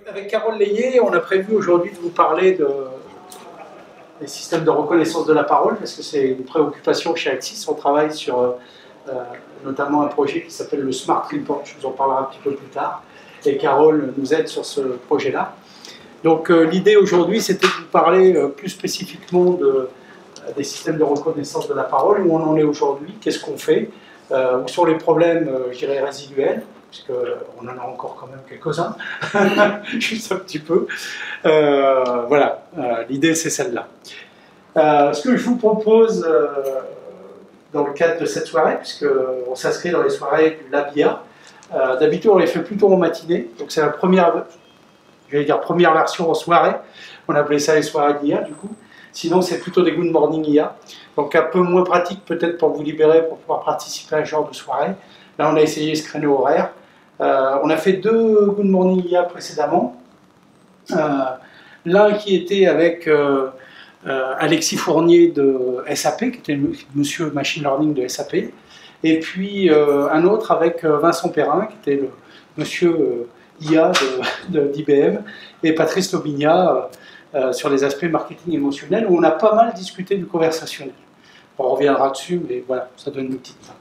Avec Carole Layet, on a prévu aujourd'hui de vous parler des systèmes de reconnaissance de la parole, parce que c'est une préoccupation chez Axis. On travaille sur notamment un projet qui s'appelle le Smart Report, je vous en parlerai un petit peu plus tard, et Carole nous aide sur ce projet-là. Donc l'idée aujourd'hui, c'était de vous parler plus spécifiquement des systèmes de reconnaissance de la parole, où on en est aujourd'hui, qu'est-ce qu'on fait, où sont les problèmes, je dirais, résiduels, puisqu'on en a encore quand même quelques-uns, juste un petit peu. Voilà, l'idée c'est celle-là. Ce que je vous propose dans le cadre de cette soirée, puisqu'on s'inscrit dans les soirées du LabIA, d'habitude on les fait plutôt en matinée, donc c'est la première, j'allais dire première version en soirée, on appelait ça les soirées d'IA du coup, sinon c'est plutôt des Good Morning IA, donc un peu moins pratique peut-être pour vous libérer, pour pouvoir participer à ce genre de soirée. Là on a essayé ce créneau horaire. On a fait 2 Good Morning IA précédemment. L'un qui était avec Alexis Fournier de SAP, qui était le monsieur Machine Learning de SAP, et puis un autre avec Vincent Perrin, qui était le monsieur IA d'IBM, et Patrice Lobigna sur les aspects marketing émotionnel, où on a pas mal discuté du conversationnel. On reviendra dessus, mais voilà, ça donne une petite fin.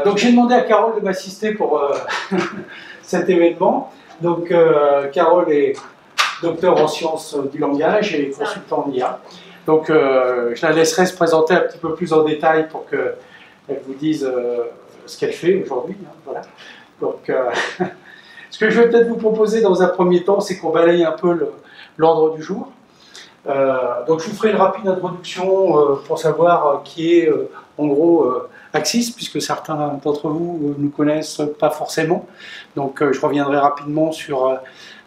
Donc j'ai demandé à Carole de m'assister pour cet événement. Donc Carole est docteur en sciences du langage et consultant en IA. Donc je la laisserai se présenter un petit peu plus en détail pour qu'elle vous dise ce qu'elle fait aujourd'hui. Hein, voilà. Donc ce que je vais peut-être vous proposer dans un premier temps, c'est qu'on balaye un peu l'ordre du jour. Donc je vous ferai une rapide introduction pour savoir qui est en gros Axis, puisque certains d'entre vous ne nous connaissent pas forcément. Donc je reviendrai rapidement sur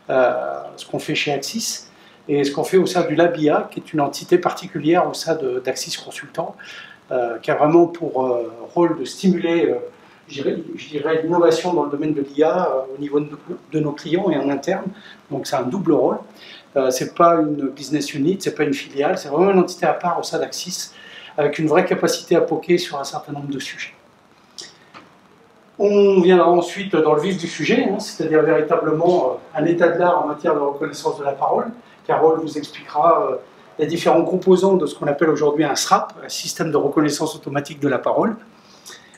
ce qu'on fait chez Axis et ce qu'on fait au sein du LabIA, qui est une entité particulière au sein d'Axis Consultant, qui a vraiment pour rôle de stimuler je dirais l'innovation dans le domaine de l'IA au niveau de nos clients et en interne. Donc c'est un double rôle. C'est pas une business unit, c'est pas une filiale, c'est vraiment une entité à part au sein d'Axis, avec une vraie capacité à poker sur un certain nombre de sujets. On viendra ensuite dans le vif du sujet, hein, c'est-à-dire véritablement un état de l'art en matière de reconnaissance de la parole. Carole vous expliquera les différents composants de ce qu'on appelle aujourd'hui un SRAP, un système de reconnaissance automatique de la parole.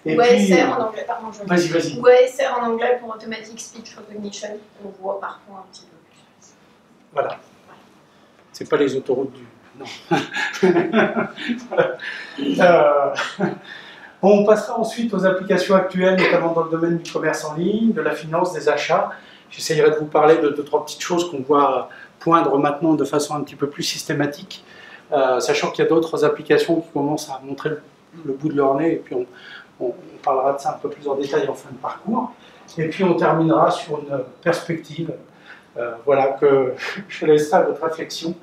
Et OSR en anglais, pardon. Vas-y. OSR en anglais pour Automatic Speech Recognition, on voit parfois un petit peu plus. Voilà. C'est pas les autoroutes du... Non. Voilà. On passera ensuite aux applications actuelles, notamment dans le domaine du commerce en ligne, de la finance, des achats. J'essayerai de vous parler de 2-3 petites choses qu'on voit poindre maintenant de façon un petit peu plus systématique, sachant qu'il y a d'autres applications qui commencent à montrer le bout de leur nez, et puis on parlera de ça un peu plus en détail en fin de parcours. Et puis on terminera sur une perspective, voilà, que je laisserai à votre réflexion.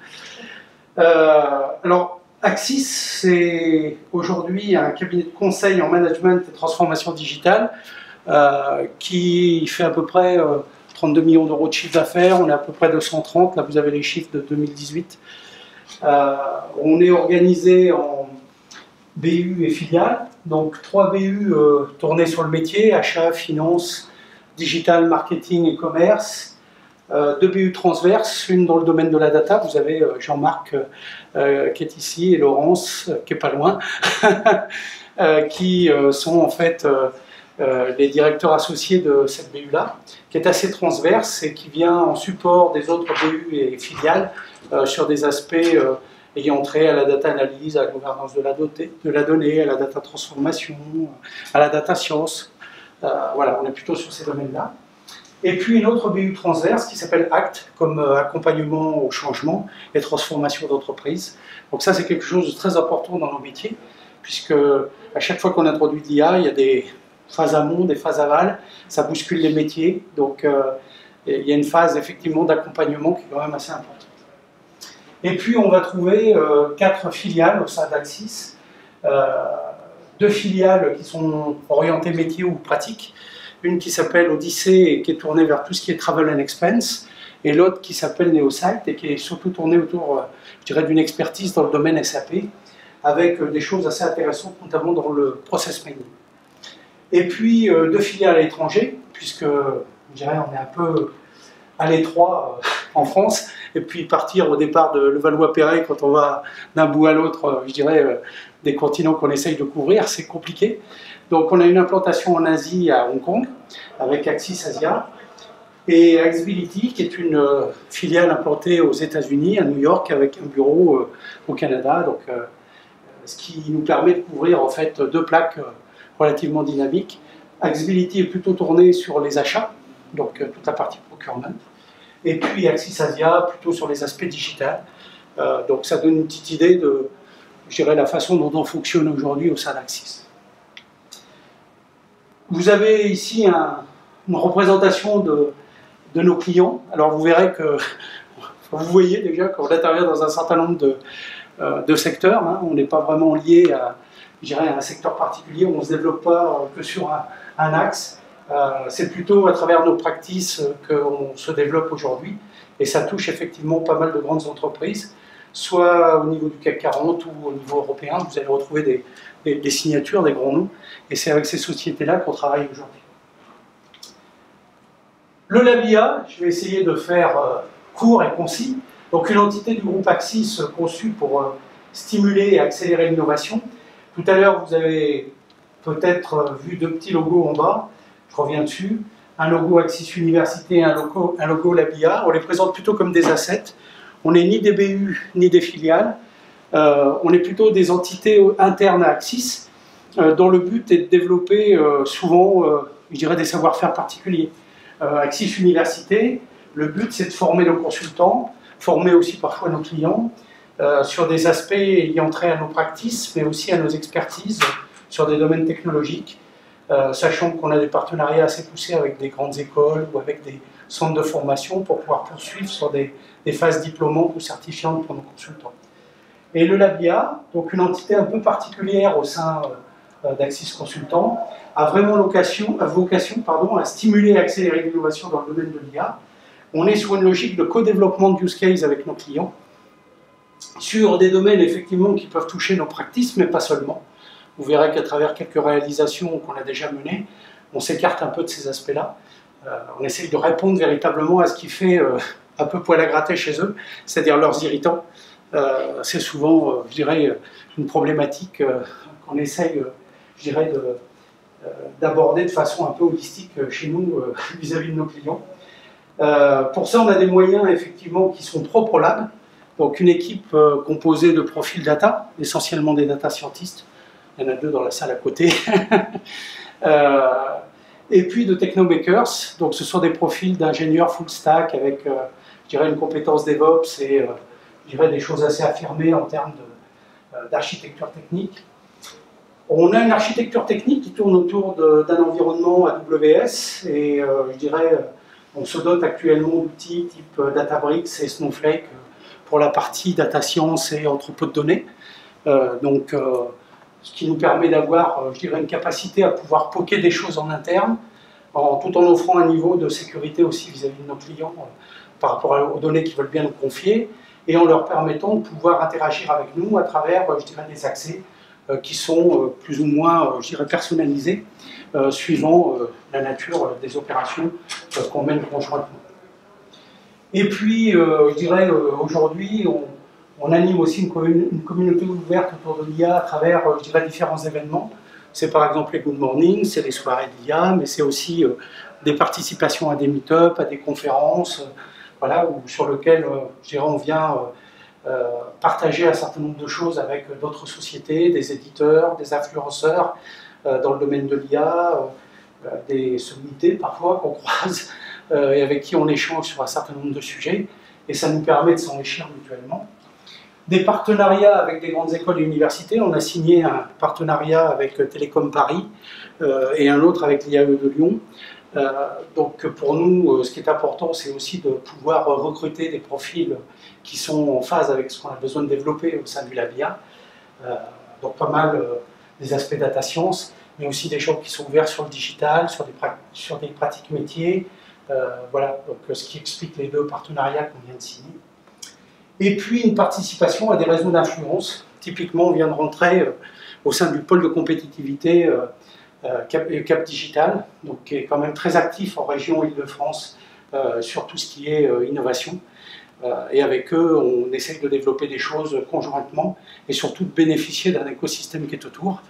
Alors, Axis, c'est aujourd'hui un cabinet de conseil en management et transformation digitale qui fait à peu près 32 millions d'euros de chiffre d'affaires. On est à peu près 230, là vous avez les chiffres de 2018. On est organisé en BU et filiales, donc 3 BU tournés sur le métier, achat, finance, digital, marketing et commerce. 2 BU transverses, une dans le domaine de la data, vous avez Jean-Marc qui est ici et Laurence qui est pas loin, qui sont en fait les directeurs associés de cette BU-là, qui est assez transverse et qui vient en support des autres BU et filiales sur des aspects ayant trait à la data analyse, à la gouvernance de la donnée, à la data transformation, à la data science. Voilà, on est plutôt sur ces domaines-là. Et puis une autre BU transverse qui s'appelle ACT, comme accompagnement au changement et transformation d'entreprise. Donc ça, c'est quelque chose de très important dans nos métiers, puisque à chaque fois qu'on introduit de l'IA, il y a des phases amont, des phases aval, ça bouscule les métiers. Donc il y a une phase effectivement d'accompagnement qui est quand même assez importante. Et puis on va trouver 4 filiales au sein d'Axis, 2 filiales qui sont orientées métier ou pratique, une qui s'appelle Odyssée et qui est tournée vers tout ce qui est travel and expense, et l'autre qui s'appelle Neosite et qui est surtout tournée autour, je dirais, d'une expertise dans le domaine SAP, avec des choses assez intéressantes, notamment dans le process mining. Et puis 2 filiales à l'étranger, puisque je dirais on est un peu à l'étroit en France, et puis partir au départ de Levallois-Perret quand on va d'un bout à l'autre, je dirais, des continents qu'on essaye de couvrir, c'est compliqué. Donc on a une implantation en Asie à Hong Kong, avec Axis Asia, et Axbility, qui est une filiale implantée aux États-Unis, à New York, avec un bureau au Canada, donc, ce qui nous permet de couvrir en fait deux plaques relativement dynamiques. Axbility est plutôt tourné sur les achats, donc toute la partie procurement, et puis Axis Asia plutôt sur les aspects digitales. Donc ça donne une petite idée de, je dirais, la façon dont on fonctionne aujourd'hui au sein d'Axis. Vous avez ici une représentation de nos clients. Alors vous verrez que, vous voyez déjà qu'on intervient dans un certain nombre de secteurs. Hein. On n'est pas vraiment lié à, je dirais, à un secteur particulier, on ne se développe pas que sur un axe. C'est plutôt à travers nos practices qu'on se développe aujourd'hui. Et ça touche effectivement pas mal de grandes entreprises, soit au niveau du CAC 40 ou au niveau européen. Vous allez retrouver des signatures, des grands noms. Et c'est avec ces sociétés-là qu'on travaille aujourd'hui. Le LabIA, je vais essayer de faire court et concis. Donc une entité du groupe Axis conçue pour stimuler et accélérer l'innovation. Tout à l'heure, vous avez peut-être vu deux petits logos en bas. Je reviens dessus. Un logo Axis Université et un logo LabIA. On les présente plutôt comme des assets. On n'est ni des BU ni des filiales. On est plutôt des entités internes à Axis, dont le but est de développer souvent, je dirais, des savoir-faire particuliers. Axis Université, le but c'est de former nos consultants, former aussi parfois nos clients sur des aspects ayant trait à nos practices, mais aussi à nos expertises sur des domaines technologiques, sachant qu'on a des partenariats assez poussés avec des grandes écoles ou avec des centres de formation pour pouvoir poursuivre sur des phases diplômantes ou certifiantes pour nos consultants. Et le LabIA, donc une entité un peu particulière au sein d'Axis Consultant, a vraiment vocation à stimuler et accélérer l'innovation dans le domaine de l'IA. On est sur une logique de co-développement de use case avec nos clients, sur des domaines effectivement qui peuvent toucher nos practices, mais pas seulement. Vous verrez qu'à travers quelques réalisations qu'on a déjà menées, on s'écarte un peu de ces aspects-là. On essaye de répondre véritablement à ce qui fait un peu poil à gratter chez eux, c'est-à-dire leurs irritants. C'est souvent, je dirais, une problématique qu'on essaye, je dirais, d'aborder de façon un peu holistique chez nous vis-à-vis de nos clients. Pour ça, on a des moyens effectivement qui sont propres au lab. Donc une équipe composée de profils data, essentiellement des data scientists. Il y en a deux dans la salle à côté. Et puis de technomakers. Donc ce sont des profils d'ingénieurs full stack avec, je dirais, une compétence DevOps et je dirais des choses assez affirmées en termes d'architecture technique. On a une architecture technique qui tourne autour d'un environnement AWS et je dirais, on se dote actuellement d'outils type Databricks et Snowflake pour la partie data science et entrepôt de données. Ce qui nous permet d'avoir, je dirais, une capacité à pouvoir poker des choses en interne, tout en offrant un niveau de sécurité aussi vis-à-vis de nos clients par rapport aux données qu'ils veulent bien nous confier, et en leur permettant de pouvoir interagir avec nous à travers, je dirais, des accès qui sont plus ou moins, je dirais, personnalisés, suivant la nature des opérations qu'on mène conjointement. Et puis, je dirais, aujourd'hui, on anime aussi une communauté ouverte autour de l'IA à travers, je dirais, différents événements. C'est par exemple les Good Morning, c'est les soirées d'IA, mais c'est aussi des participations à des meet-up, à des conférences, voilà, sur lesquelles, je dirais, on vient partager un certain nombre de choses avec d'autres sociétés, des éditeurs, des influenceurs dans le domaine de l'IA, des sommités parfois qu'on croise et avec qui on échange sur un certain nombre de sujets, et ça nous permet de s'enrichir mutuellement. Des partenariats avec des grandes écoles et universités. On a signé un partenariat avec Télécom Paris et un autre avec l'IAE de Lyon. Donc pour nous, ce qui est important, c'est aussi de pouvoir recruter des profils qui sont en phase avec ce qu'on a besoin de développer au sein du LabIA. Donc pas mal des aspects data science, mais aussi des gens qui sont ouverts sur le digital, sur des pratiques métiers. Voilà, donc ce qui explique les deux partenariats qu'on vient de signer. Et puis une participation à des réseaux d'influence. Typiquement, on vient de rentrer au sein du pôle de compétitivité Cap Digital, donc qui est quand même très actif en région Île-de-France sur tout ce qui est innovation. Et avec eux, on essaye de développer des choses conjointement et surtout de bénéficier d'un écosystème qui est autour,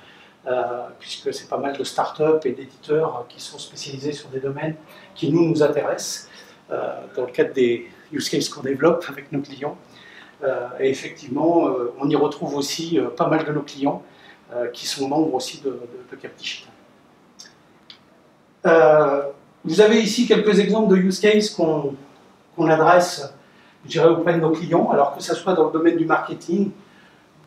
puisque c'est pas mal de start-up et d'éditeurs qui sont spécialisés sur des domaines qui nous intéressent, dans le cadre des use cases qu'on développe avec nos clients. Et effectivement, on y retrouve aussi pas mal de nos clients qui sont membres aussi de CapDigital. Vous avez ici quelques exemples de use cases qu'on adresse, je dirais, auprès de nos clients, alors que ce soit dans le domaine du marketing,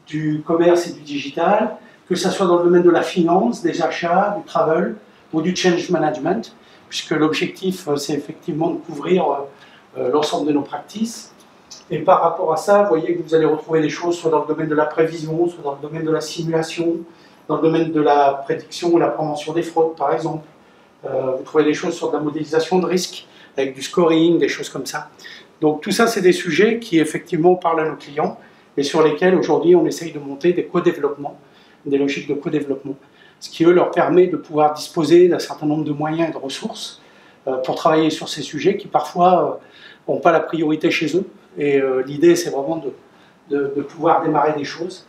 du commerce et du digital, que ce soit dans le domaine de la finance, des achats, du travel ou du change management, puisque l'objectif, c'est effectivement de couvrir l'ensemble de nos practices. Et par rapport à ça, vous voyez que vous allez retrouver des choses soit dans le domaine de la prévision, soit dans le domaine de la simulation, dans le domaine de la prédiction ou la prévention des fraudes, par exemple. Vous trouvez des choses sur de la modélisation de risque, avec du scoring, des choses comme ça. Donc tout ça, c'est des sujets qui effectivement parlent à nos clients et sur lesquels aujourd'hui on essaye de monter des co-développements, des logiques de co-développement, ce qui eux leur permet de pouvoir disposer d'un certain nombre de moyens et de ressources pour travailler sur ces sujets qui parfois n'ont pas la priorité chez eux. Et l'idée, c'est vraiment de pouvoir démarrer des choses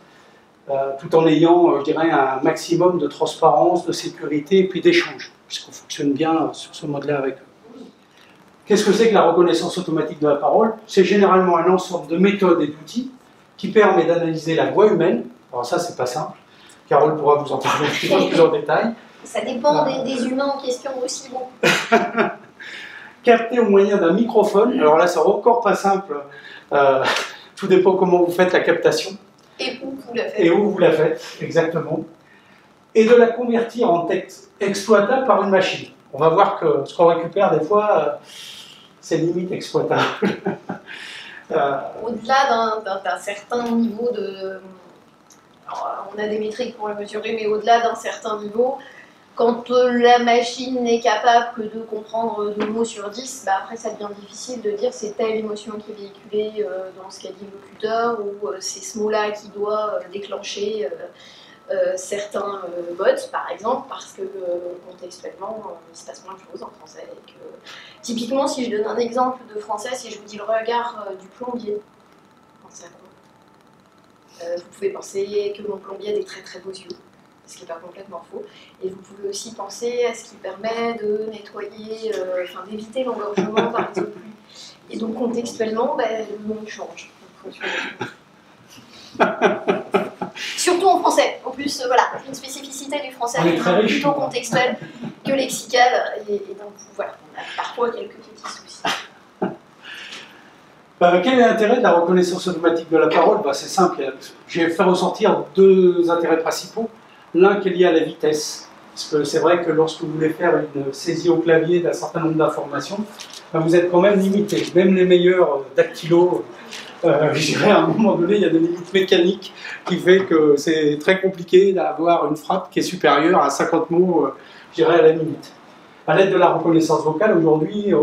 tout en ayant, je dirais, un maximum de transparence, de sécurité et puis d'échange, puisqu'on fonctionne bien sur ce mode-là avec eux. Qu'est-ce que c'est que la reconnaissance automatique de la parole? C'est généralement un ensemble de méthodes et d'outils qui permet d'analyser la voix humaine. Alors ça, c'est pas simple. Carole pourra vous en parler plus en détail. Ça dépend des humains en question aussi. Bon. Capté au moyen d'un microphone. Alors là, c'est encore pas simple. Tout dépend comment vous faites la captation. Et où vous la faites. Et où vous la faites, exactement. Et de la convertir en texte exploitable par une machine. On va voir que ce qu'on récupère, des fois, c'est limite exploitable. Au-delà d'un certain niveau de... Alors, on a des métriques pour le mesurer, mais au-delà d'un certain niveau, quand la machine n'est capable que de comprendre 2 mots sur 10, bah après ça devient difficile de dire c'est telle émotion qui est véhiculée dans ce qu'a dit le locuteur, ou c'est ce mot-là qui doit déclencher certains votes, par exemple, parce que contextuellement, il se passe plein de choses en français. Et que, typiquement, si je donne un exemple de français, si je vous dis le regard du plombier, pensez à quoi? Vous pouvez penser que mon plombier a des très très beaux yeux, ce qui n'est pas complètement faux. Et vous pouvez aussi penser à ce qui permet de nettoyer, enfin d'éviter l'engorgement par les eaux de pluie. Et donc contextuellement, le monde change. Surtout en français. En plus, voilà, une spécificité du français plutôt contextuelle que lexicale. Et donc voilà, on a parfois quelques petits soucis. Quel est l'intérêt de la reconnaissance automatique de la parole? C'est simple. J'ai fait ressortir 2 intérêts principaux. L'un qui est lié à la vitesse. Parce que c'est vrai que lorsque vous voulez faire une saisie au clavier d'un certain nombre d'informations, vous êtes quand même limité. Même les meilleurs dactylos, je dirais à un moment donné, il y a des limites mécaniques qui fait que c'est très compliqué d'avoir une frappe qui est supérieure à 50 mots, je dirais, à la minute. À l'aide de la reconnaissance vocale, aujourd'hui,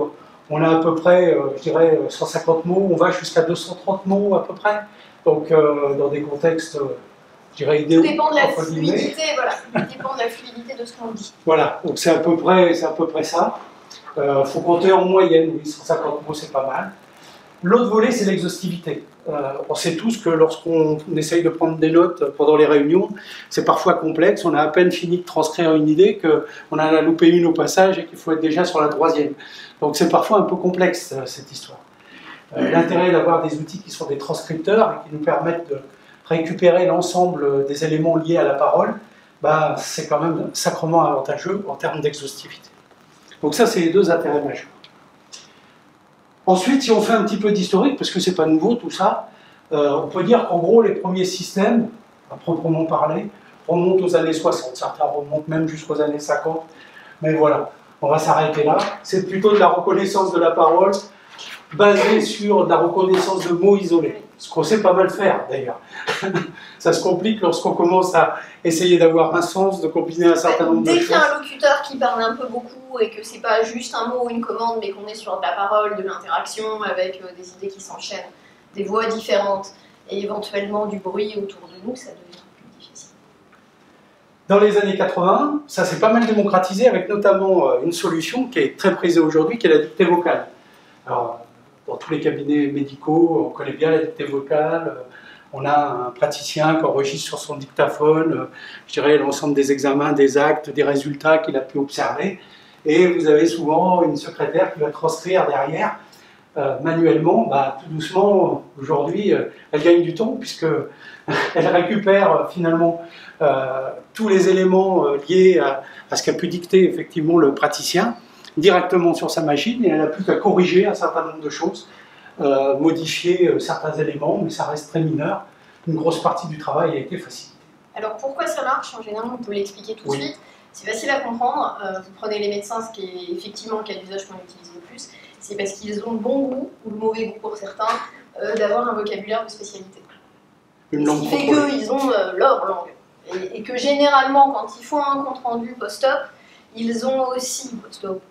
on a à peu près, je dirais, 150 mots, on va jusqu'à 230 mots à peu près. Donc, dans des contextes, je dirais, idéaux. Tout dépend de la fluidité, voilà. Tout dépend de la fluidité de ce qu'on dit. Voilà, donc c'est à peu près ça. Il faut compter en moyenne, oui, 150 mots, c'est pas mal. L'autre volet, c'est l'exhaustivité. On sait tous que lorsqu'on essaye de prendre des notes pendant les réunions, c'est parfois complexe, on a à peine fini de transcrire une idée, qu'on en a loupé une au passage et qu'il faut être déjà sur la 3e. Donc c'est parfois un peu complexe, cette histoire. L'intérêt d'avoir des outils qui sont des transcripteurs et qui nous permettent de récupérer l'ensemble des éléments liés à la parole, c'est quand même sacrément avantageux en termes d'exhaustivité. Donc ça, c'est les 2 intérêts majeurs. Ensuite, si on fait un petit peu d'historique, parce que c'est pas nouveau tout ça, on peut dire qu'en gros, les premiers systèmes, à proprement parler, remontent aux années 60. Certains remontent même jusqu'aux années 50. Mais voilà, on va s'arrêter là. C'est plutôt de la reconnaissance de la parole, basée sur de la reconnaissance de mots isolés. Ce qu'on sait pas mal faire, d'ailleurs. Ça se complique lorsqu'on commence à essayer d'avoir un sens, de combiner un certain nombre de choses. Dès qu'il y a un locuteur qui parle un peu beaucoup et que c'est pas juste un mot ou une commande, mais qu'on est sur de la parole, de l'interaction avec des idées qui s'enchaînent, des voix différentes et éventuellement du bruit autour de nous, ça devient plus difficile. Dans les années 80, ça s'est pas mal démocratisé avec notamment une solution qui est très prisée aujourd'hui, qui est la dictée vocale. Alors, dans tous les cabinets médicaux, on connaît bien la dictée vocale. On a un praticien qui enregistre sur son dictaphone, je dirais, l'ensemble des examens, des actes, des résultats qu'il a pu observer. Et vous avez souvent une secrétaire qui va transcrire derrière, manuellement. Tout doucement, aujourd'hui, elle gagne du temps, puisqu'elle récupère finalement tous les éléments liés à ce qu'a pu dicter effectivement le praticien, directement sur sa machine, et elle n'a plus qu'à corriger un certain nombre de choses, modifier certains éléments, mais ça reste très mineur. Une grosse partie du travail a été facilitée. Alors pourquoi ça marche? En général, on peut l'expliquer tout de suite. C'est facile à comprendre. Vous prenez les médecins, ce qui est effectivement le cas d'usage qu'on utilise le plus, c'est parce qu'ils ont le bon goût, ou le mauvais goût pour certains, d'avoir un vocabulaire de spécialité. Une langue ce qui fait qu'ils ont leur langue. Et que généralement, quand ils font un compte-rendu post-op, ils ont aussi, post-op,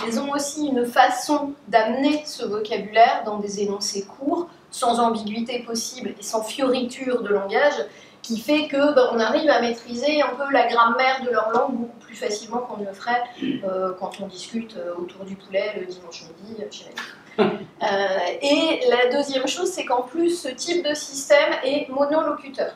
ils ont aussi une façon d'amener ce vocabulaire dans des énoncés courts, sans ambiguïté possible et sans fioriture de langage, qui fait que on arrive à maîtriser un peu la grammaire de leur langue beaucoup plus facilement qu'on ne le ferait quand on discute autour du poulet le dimanche midi chez la Et la deuxième chose, c'est qu'en plus, ce type de système est monolocuteur.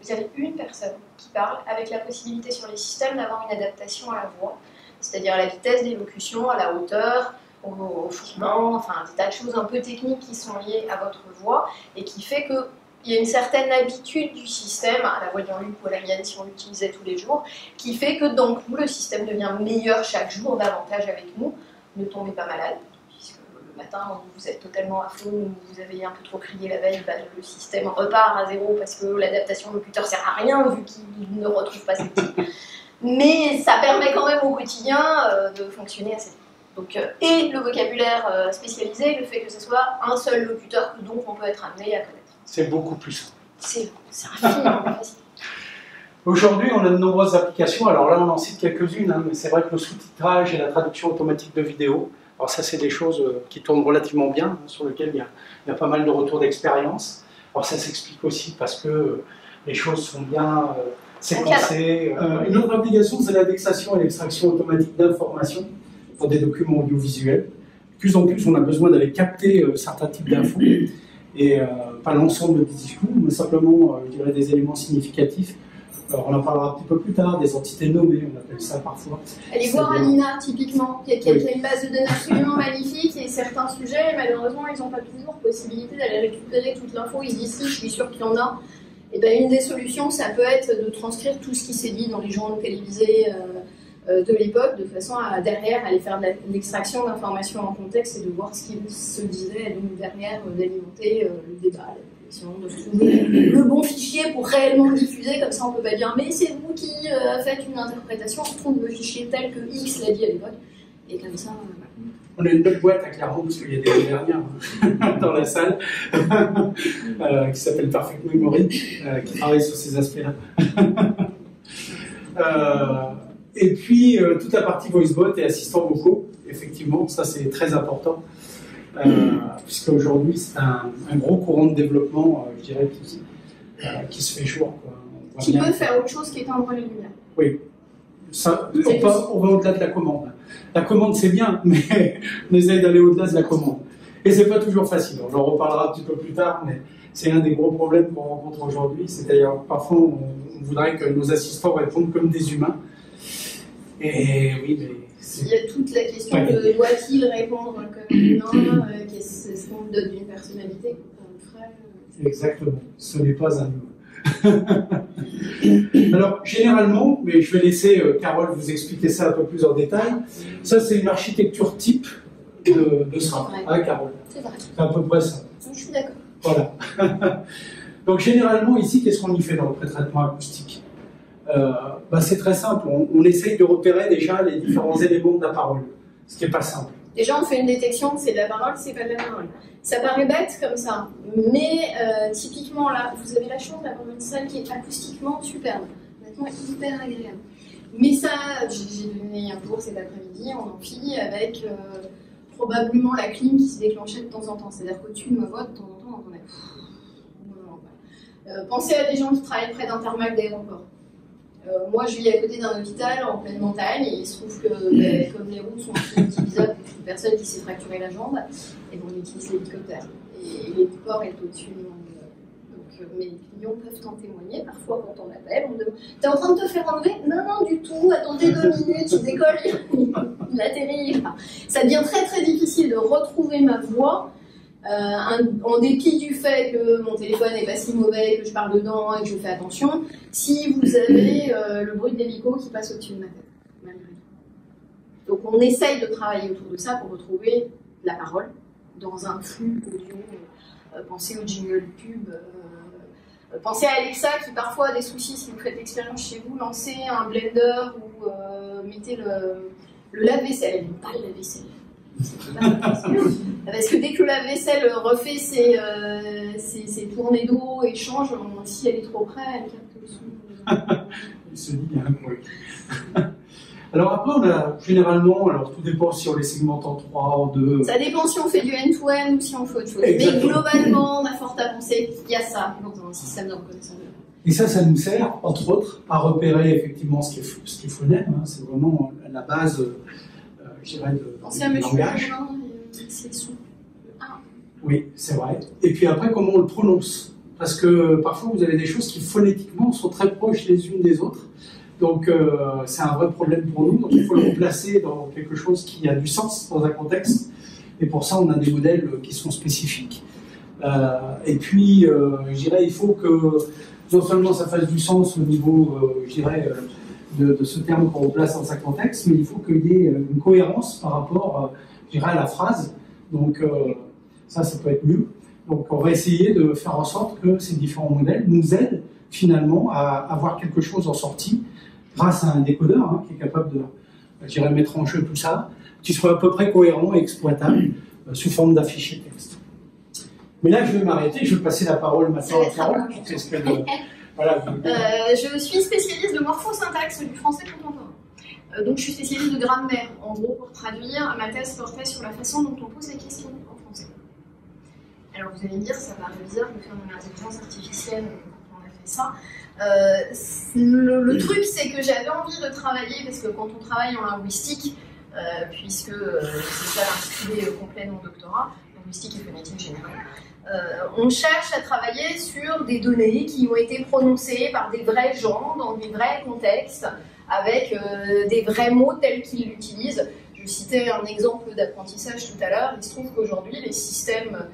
Vous avez une personne qui parle avec la possibilité sur les systèmes d'avoir une adaptation à la voix, c'est-à-dire à la vitesse d'élocution, à la hauteur, au fourrement, enfin des tas de choses un peu techniques qui sont liées à votre voix et qui fait qu'il y a une certaine habitude du système, à la voix de Jean-Luc ou à la mienne si on l'utilisait tous les jours, qui fait que d'un coup le système devient meilleur chaque jour, davantage avec nous. Ne tombez pas malade, puisque le matin vous êtes totalement à fond, ou vous avez un peu trop crié la veille, le système repart à zéro parce que l'adaptation locuteur sert à rien vu qu'il ne retrouve pas ses petits. Mais ça permet quand même au quotidien de fonctionner assez bien. Donc, et le vocabulaire spécialisé, le fait que ce soit un seul locuteur que donc on peut être amené à connaître. C'est beaucoup plus simple. C'est infiniment facile. Aujourd'hui, on a de nombreuses applications. Alors là, on en cite quelques-unes, mais c'est vrai que le sous-titrage et la traduction automatique de vidéos, alors ça, c'est des choses qui tournent relativement bien, sur lesquelles il y a pas mal de retours d'expérience. Alors ça s'explique aussi parce que les choses sont bien séquencées. Une autre application, c'est l'indexation et l'extraction automatique d'informations pour des documents audiovisuels. De plus en plus, on a besoin d'aller capter certains types d'infos, et pas l'ensemble des discours, mais simplement, je dirais, des éléments significatifs. Alors, on en parlera un petit peu plus tard, des entités nommées, on appelle ça parfois. Allez voir Alina, typiquement, qui a une base de données absolument magnifique, et certains sujets, malheureusement, ils n'ont pas toujours possibilité d'aller récupérer toute l'info. Ils se disent, si, je suis sûr qu'il y en a. Et bien, une des solutions, ça peut être de transcrire tout ce qui s'est dit dans les journaux télévisés de l'époque, de façon à derrière aller faire de l'extraction d'informations en contexte et de voir ce qui se disait, et donc derrière d'alimenter le débat, de trouver le bon fichier pour réellement le diffuser. Comme ça on peut pas dire mais c'est vous qui faites une interprétation, on trouve le fichier tel que X l'a dit à l'époque, et comme ça on a une belle boîte à Clermont, parce qu'il y a des dernières dans la salle, qui s'appelle Perfect Memory, qui travaille sur ces aspects-là. Et puis, toute la partie voicebot et assistants vocaux, effectivement, ça c'est très important, puisque aujourd'hui c'est un gros courant de développement, je dirais, qui se fait jour. Qui peut faire autre chose qu'éteindre les lumières. Oui, ça, on va au-delà de la commande. La commande c'est bien, mais on essaye d'aller au-delà de la commande. Et c'est pas toujours facile, on en reparlera un petit peu plus tard, mais c'est un des gros problèmes qu'on rencontre aujourd'hui. C'est d'ailleurs, parfois on voudrait que nos assistants répondent comme des humains. Et oui, mais il y a toute la question de doit-il répondre comme un humain, qu'est-ce qu'on donne d'une personnalité, un frère. Exactement, ce n'est pas un humain. Alors, généralement, mais je vais laisser Carole vous expliquer ça un peu plus en détail, ça c'est une architecture type de ça, hein, Carole? C'est vrai. C'est à peu près ça. Je suis d'accord. Voilà. Donc, généralement, ici, qu'est-ce qu'on y fait dans le pré-traitement acoustique? C'est très simple, on essaye de repérer déjà les différents éléments de la parole, ce qui n'est pas simple. Déjà on fait une détection, c'est de la parole, c'est pas de la parole. Ça paraît bête comme ça, mais typiquement là, vous avez la chance d'avoir une salle qui est acoustiquement superbe, honnêtement hyper agréable. Mais ça, j'ai donné un cours cet après-midi en amphi avec probablement la clim qui se déclenchait de temps en temps, c'est-à-dire qu'au-dessus de ma voix, de temps en temps, on entendait. Pensez à des gens qui travaillent près d'un thermal d'aéroport. Moi, je vis à côté d'un hôpital en pleine montagne et il se trouve que, comme les routes sont utilisables toute personne qui s'est fracturé la jambe, et bon, on utilise l'hélicoptère. Et l'hélicoptère est au-dessus de mon... Donc mes clients peuvent en témoigner. Parfois, quand on appelle, on demande « T'es en train de te faire enlever ?» « Non, non, du tout. Attendez 2 minutes, il décolle, il atterrit. » Ça devient très très difficile de retrouver ma voix. En dépit du fait que mon téléphone n'est pas si mauvais, que je parle dedans et que je fais attention, si vous avez le bruit de l'hélico qui passe au-dessus de ma tête, malgré tout. Donc on essaye de travailler autour de ça pour retrouver la parole dans un flux audio. Pensez au jingle pub, pensez à Alexa qui parfois a des soucis si vous faites l'expérience chez vous, lancez un blender ou mettez le lave-vaisselle, pas le lave-vaisselle. Parce que dès que la vaisselle refait ses tournées d'eau et change, si elle est trop près, elle capte le son. Il se dit, il y a un bruit. Alors après, on a généralement, alors tout dépend si on les segmente en 3, en 2. Ça dépend si on fait du end-to-end ou si on fait autre chose. Exactement. Mais globalement, on a fort à penser qu'il y a ça dans un système de reconnaissance de la voix. Et ça nous sert, entre autres, à repérer effectivement ce qui est phonème. Hein. C'est vraiment la base, je dirais, du langage. C'est le son. Ah. Oui, c'est vrai. Et puis après, comment on le prononce. Parce que parfois, vous avez des choses qui phonétiquement sont très proches les unes des autres. Donc, c'est un vrai problème pour nous. Donc, il faut le replacer dans quelque chose qui a du sens dans un contexte. Et pour ça, on a des modèles qui sont spécifiques. Et puis, je dirais, il faut que non seulement ça fasse du sens au niveau, je dirais, de ce terme qu'on replace dans un contexte, mais il faut qu'il y ait une cohérence par rapport, je dirais, à la phrase. Donc, ça peut être mieux. Donc, on va essayer de faire en sorte que ces différents modèles nous aident finalement à avoir quelque chose en sortie, grâce à un décodeur hein, qui est capable de, je dirais, mettre en jeu tout ça, qui soit à peu près cohérent et exploitable sous forme d'affiché texte. Mais là, je vais m'arrêter, je vais passer la parole maintenant à Carole. Voilà. Je suis spécialiste de morphosyntaxe du français contemporain. Donc, je suis spécialiste de grammaire. En gros, pour traduire, ma thèse portait sur la façon dont on pose les questions en français. Alors, vous allez me dire, ça paraît bizarre de faire une intelligence artificielle quand on a fait ça. Le truc, c'est que j'avais envie de travailler, parce que quand on travaille en linguistique, puisque c'est ça l'intitulé complet de mon doctorat, linguistique et phonétique générale, on cherche à travailler sur des données qui ont été prononcées par des vrais gens, dans des vrais contextes, avec des vrais mots tels qu'ils l'utilisent. Je citais un exemple d'apprentissage tout à l'heure. Il se trouve qu'aujourd'hui, les systèmes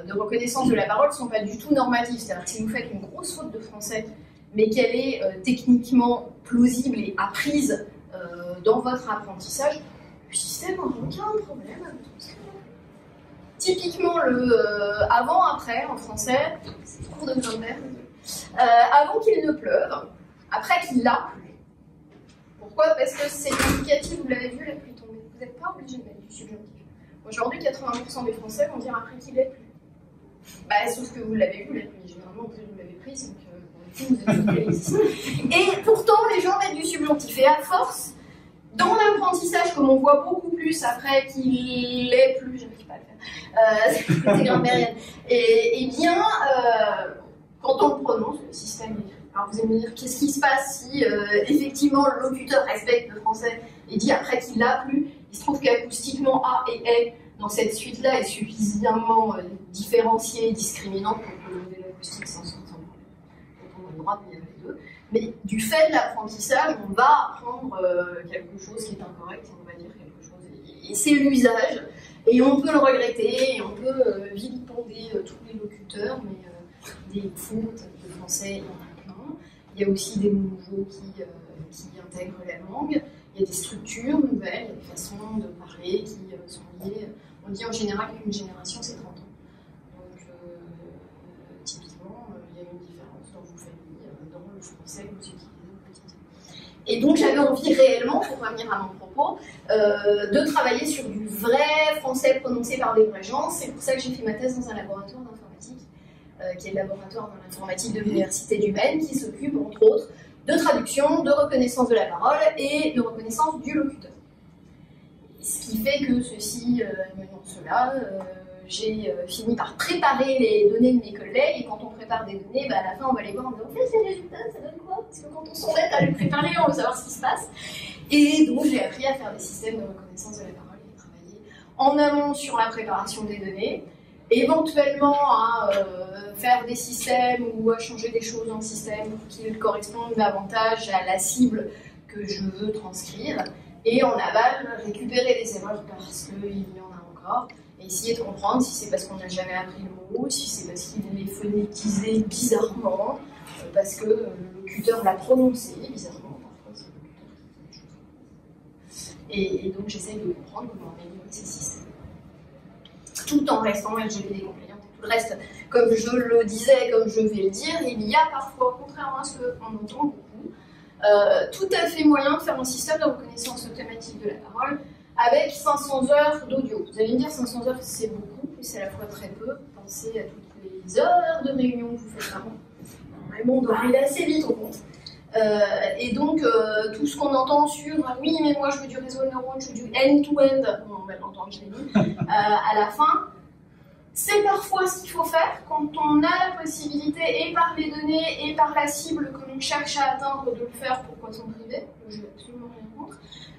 de reconnaissance de la parole ne sont pas du tout normatifs. C'est-à-dire que si vous faites une grosse faute de français, mais qu'elle est techniquement plausible et apprise dans votre apprentissage, le système n'a aucun problème avec tout ça. Typiquement, le avant-après en français, c'est cours de grammaire, avant qu'il ne pleuve, après qu'il a plu. Pourquoi? Parce que c'est indicatif, vous l'avez vu, la pluie tombée. Vous n'êtes pas obligé de mettre du subjonctif. Aujourd'hui, 80% des Français vont dire après qu'il ait plu. Bah, sauf que vous l'avez vu, la pluie. Généralement, vous l'avez prise, donc vous êtes sûr qu'elle existe. Et pourtant, les gens mettent du subjonctif. Et à force, dans l'apprentissage, comme on voit beaucoup plus après qu'il ait plu, j'arrive pas à le faire, c'est grammairienne. Et bien, quand on le prononce, le système écrit. Alors vous allez me dire, qu'est-ce qui se passe si effectivement le locuteur respecte le français et dit après qu'il a plu? Il se trouve qu'acoustiquement A et E dans cette suite-là est suffisamment différenciée et discriminante pour que lever l'acoustique sans problème. Donc on a le droit de lire les deux. Mais du fait de l'apprentissage, on va apprendre quelque chose qui est incorrect, on va dire quelque chose. Et c'est l'usage. Et on peut le regretter, et on peut vilipender tous les locuteurs, mais des fautes de français, il y en a plein. Il y a aussi des mots nouveaux qui intègrent la langue. Il y a des structures nouvelles, il y a des façons de parler qui sont liées. On dit en général qu'une génération, c'est 30 ans. Donc, typiquement, il y a une différence dans vos familles, dans le français que vous utilisez au quotidien. Et donc, j'avais envie réellement, pour revenir à mon propos, de travailler sur du vrai français prononcé par des vrais gens. C'est pour ça que j'ai fait ma thèse dans un laboratoire d'informatique, qui est le laboratoire dans l'informatique de l'Université du Maine, qui s'occupe, entre autres, de traduction, de reconnaissance de la parole et de reconnaissance du locuteur. Ce qui fait que ceci menant cela, j'ai fini par préparer les données de mes collègues, et quand on prépare des données, bah, à la fin on va les voir en disant en fait ces résultats, ça donne quoi? Parce que quand on s'embête à les préparer, on veut savoir ce qui se passe. Et donc j'ai appris à faire des systèmes de reconnaissance de la parole et travailler en amont sur la préparation des données, éventuellement à faire des systèmes ou à changer des choses dans le système pour qu'ils correspondent davantage à la cible que je veux transcrire, et en aval, récupérer les erreurs parce qu'il y en a encore, et essayer de comprendre si c'est parce qu'on n'a jamais appris le mot, si c'est parce qu'il est phonétisé bizarrement, parce que le locuteur l'a prononcé bizarrement, parfois c'est le locuteur qui fait des choses. Et donc j'essaye de comprendre comment améliorer ces systèmes. Tout en restant RGPD compliant et tout le reste. Comme je le disais, comme je vais le dire, il y a parfois, contrairement à ce qu'on entend beaucoup, tout à fait moyen de faire un système de reconnaissance automatique de la parole avec 500 heures d'audio. Vous allez me dire 500 heures c'est beaucoup, mais c'est à la fois très peu. Pensez à toutes les heures de réunion que vous faites par an. Vraiment, on doit arriver assez vite au compte. Et donc, tout ce qu'on entend sur oui, mais moi je veux du réseau de neurones, je veux du end-to-end, on va l'entendre, je l'ai dit, à la fin, c'est parfois ce qu'il faut faire quand on a la possibilité, et par les données, et par la cible que l'on cherche à atteindre, de le faire pour poisson privé, je n'ai absolument rien contre.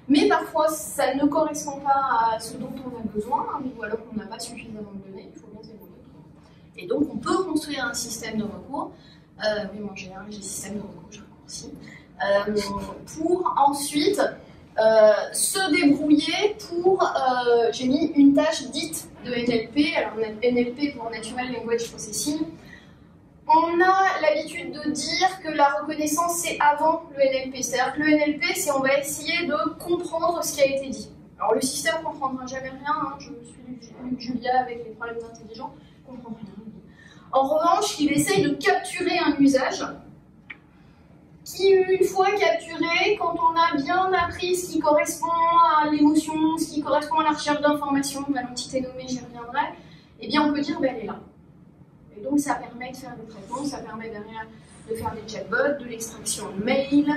Mais parfois, ça ne correspond pas à ce dont on a besoin, ou alors qu'on n'a pas suffisamment de données, il faut bien s'ébrouiller autrement. Et donc, on peut construire un système de recours, oui, moi en général, j'ai système de recours, je raccourcis, pour ensuite se débrouiller pour, j'ai mis une tâche dite de NLP, alors NLP pour Natural Language Processing. On a l'habitude de dire que la reconnaissance c'est avant le NLP, c'est-à-dire que le NLP c'est on va essayer de comprendre ce qui a été dit. Alors le système ne comprendra jamais rien, hein. Je suis Luc Julia avec les problèmes d'intelligence, ne comprend rien. En revanche, il essaye de capturer un usage qui, une fois capturé, quand on a bien appris ce qui correspond à l'émotion, ce qui correspond à la recherche d'informations, à l'entité nommée, j'y reviendrai, eh bien on peut dire ben, elle est là. Et donc ça permet de faire des traitements, ça permet derrière de faire des chatbots, de l'extraction de mails,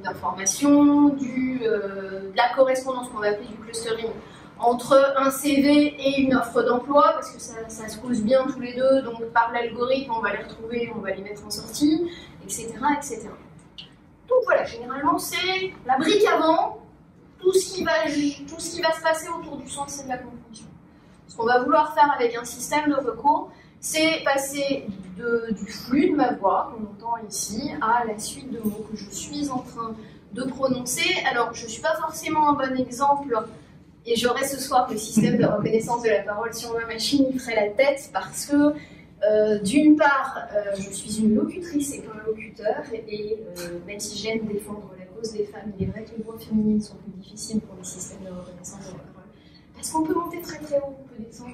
d'informations, de la correspondance qu'on va appeler du clustering entre un CV et une offre d'emploi, parce que ça se cause bien tous les deux, donc par l'algorithme on va les retrouver, on va les mettre en sortie, etc. etc. Donc voilà, généralement c'est la brique avant, tout ce qui va se passer autour du sens et de la compréhension. Ce qu'on va vouloir faire avec un système de recours, c'est passer du flux de ma voix, qu'on entend ici, à la suite de mots que je suis en train de prononcer. Alors je ne suis pas forcément un bon exemple, et j'aurai ce soir le système de reconnaissance de la parole sur ma machine, il ferait la tête, parce que d'une part, je suis une locutrice et pas un locuteur, et même si j'aime défendre la cause des femmes, il est vrai que les voix féminines sont plus difficiles pour les systèmes de reconnaissance de la parole. Parce qu'on peut monter très très haut, on peut descendre,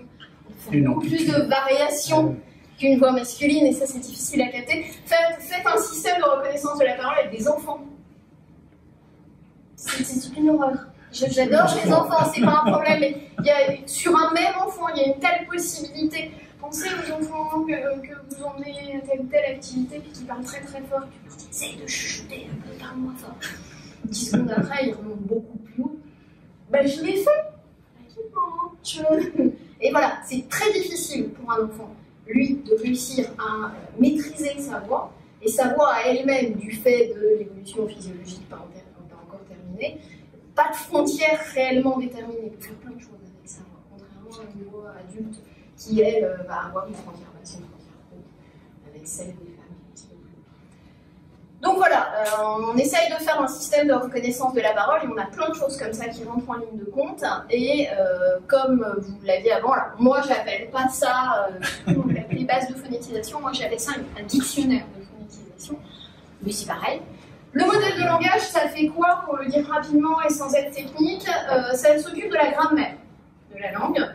on peut faire beaucoup plus de variations qu'une voix masculine, et ça c'est difficile à capter. Faites un système de reconnaissance de la parole avec des enfants. C'est une horreur. J'adore les enfants, c'est pas un problème, mais sur un même enfant, il y a une telle possibilité. Pensez aux enfants que vous emmenez telle ou telle activité, puis qui parlent très très fort, puis leur dites, essaye de chuchoter un peu, parle moins fort. 10 secondes après, ils remontent beaucoup plus haut. Ben, je l'ai fait. Et voilà, c'est très difficile pour un enfant, lui, de réussir à maîtriser sa voix, et sa voix à elle-même, du fait de l'évolution physiologique pas encore terminée, pas de frontières réellement déterminées, pour faire plein de choses avec sa voix, contrairement à une voix adulte qui, elle, va avoir une frontière basse, une frontière haute, avec celle des femmes qui est un petit peu plus haute. Donc voilà, on essaye de faire un système de reconnaissance de la parole, et on a plein de choses comme ça qui rentrent en ligne de compte, et comme vous l'aviez avant, alors moi j'appelle pas ça les bases de phonétisation, moi j'appelle ça un dictionnaire de phonétisation, mais c'est pareil. Le modèle de langage, ça fait quoi, pour le dire rapidement et sans être technique? Ça s'occupe de la grammaire de la langue,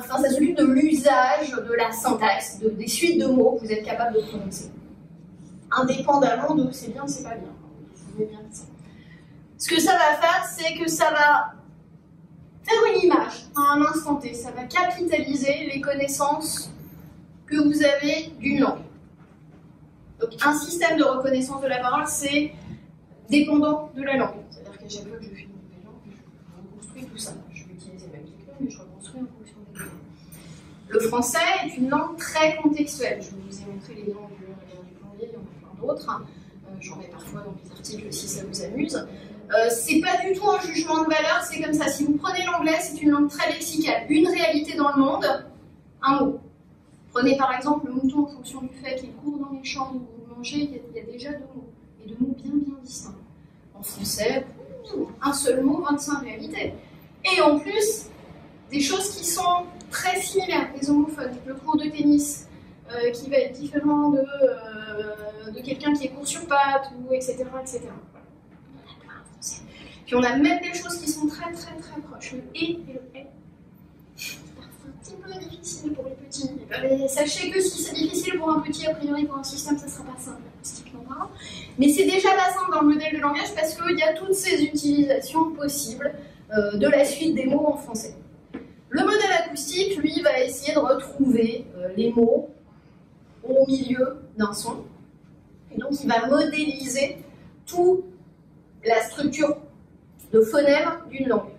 ça s'occupe de l'usage, de la syntaxe, des suites de mots que vous êtes capable de prononcer. Indépendamment de c'est bien, c'est pas bien. Vous avez bien dit ça. Ce que ça va faire, c'est que ça va faire une image à un instant T. Ça va capitaliser les connaissances que vous avez d'une langue. Donc un système de reconnaissance de la parole, c'est dépendant de la langue. C'est-à-dire qu'à chaque fois que je fais une nouvelle langue, je reconstruis tout ça. Je vais utiliser la même technique, mais je reconstruis en fonction des langues. Le français est une langue très contextuelle. Je vous ai montré les langues du plombier, il y en a plein d'autres. J'en mets parfois dans les articles si ça vous amuse. C'est pas du tout un jugement de valeur, c'est comme ça. Si vous prenez l'anglais, c'est une langue très un mot. Prenez par exemple le mouton en fonction du fait qu'il court dans les champs ou vous mangez, il y a déjà 2 mots, et 2 mots bien distincts. En français, un seul mot, 25 réalités. Et en plus, des choses qui sont très similaires, les homophones, le cours de tennis, qui va être différent de quelqu'un qui est court sur pattes, ou etc. etc. On a plein en français. Puis on a même des choses qui sont très proches, le et le est. C'est parfois un petit peu difficile pour les petits. Mais sachez que si c'est difficile pour un petit, a priori pour un système, ça ne sera pas simple, acoustiquement parlant. Mais c'est déjà pas simple dans le modèle de langage parce qu'il y a toutes ces utilisations possibles de la suite des mots en français. Le modèle acoustique, lui, va essayer de retrouver les mots au milieu d'un son. Et donc, il va modéliser toute la structure de phonème d'une langue.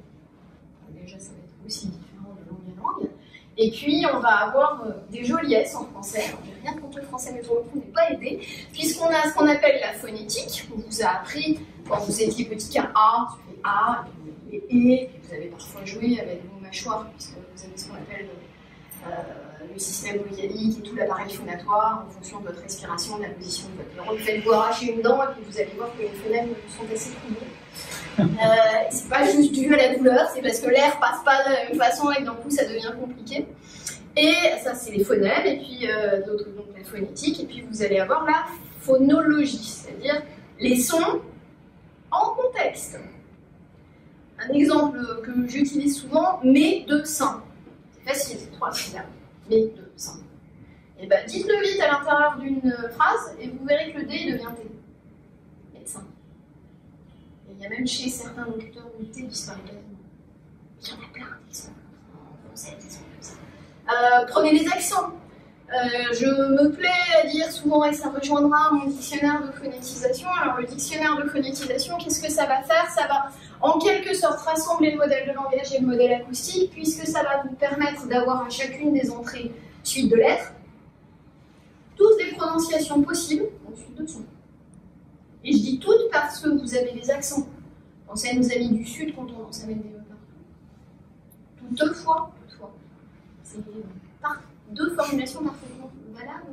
Déjà, ça va être aussi différent de langue à langue. Et puis, on va avoir des joliesses en français. Alors, j'ai rien contre le français, mais pour le coup, on n'est pas aidé. Puisqu'on a ce qu'on appelle la phonétique. On vous a appris, quand vous étiez petit, qu'un A, tu fais A, et puis vous avez parfois joué avec vos mâchoires, puisque vous avez ce qu'on appelle le système vocalique et tout l'appareil phonatoire en fonction de votre respiration, de la position de votre langue. Faites-vous arracher une dent et puis vous allez voir que les phonèmes sont assez troublés. C'est pas juste dû à la douleur, c'est parce que l'air passe pas de la même façon et que d'un coup ça devient compliqué. Et ça c'est les phonèmes, et puis d'autres donc la phonétique, et puis vous allez avoir la phonologie, c'est-à-dire les sons en contexte. Un exemple que j'utilise souvent, mais de sein. C'est facile, c'est 3 syllabes. Mais de sein. Et ben dites-le vite à l'intérieur d'une phrase et vous verrez que le D devient T. Médecin. Et il y a même chez certains locuteurs où le T disparaît quasiment. Il y en a plein d'exemples. En français, des exemples comme ça. Prenez les accents. Je me plais à dire souvent, et ça rejoindra mon dictionnaire de phonétisation. Alors le dictionnaire de phonétisation, qu'est-ce que ça va faire? Ça va en quelque sorte rassembler le modèle de langage et le modèle acoustique, puisque ça va vous permettre d'avoir à chacune des entrées suite de lettres, toutes les prononciations possibles, donc suite de sons. Et je dis toutes parce que vous avez des accents. Pensez à nos amis du Sud quand on lance à mettre des partout. Toutefois, c'est deux formulations parfaitement valables.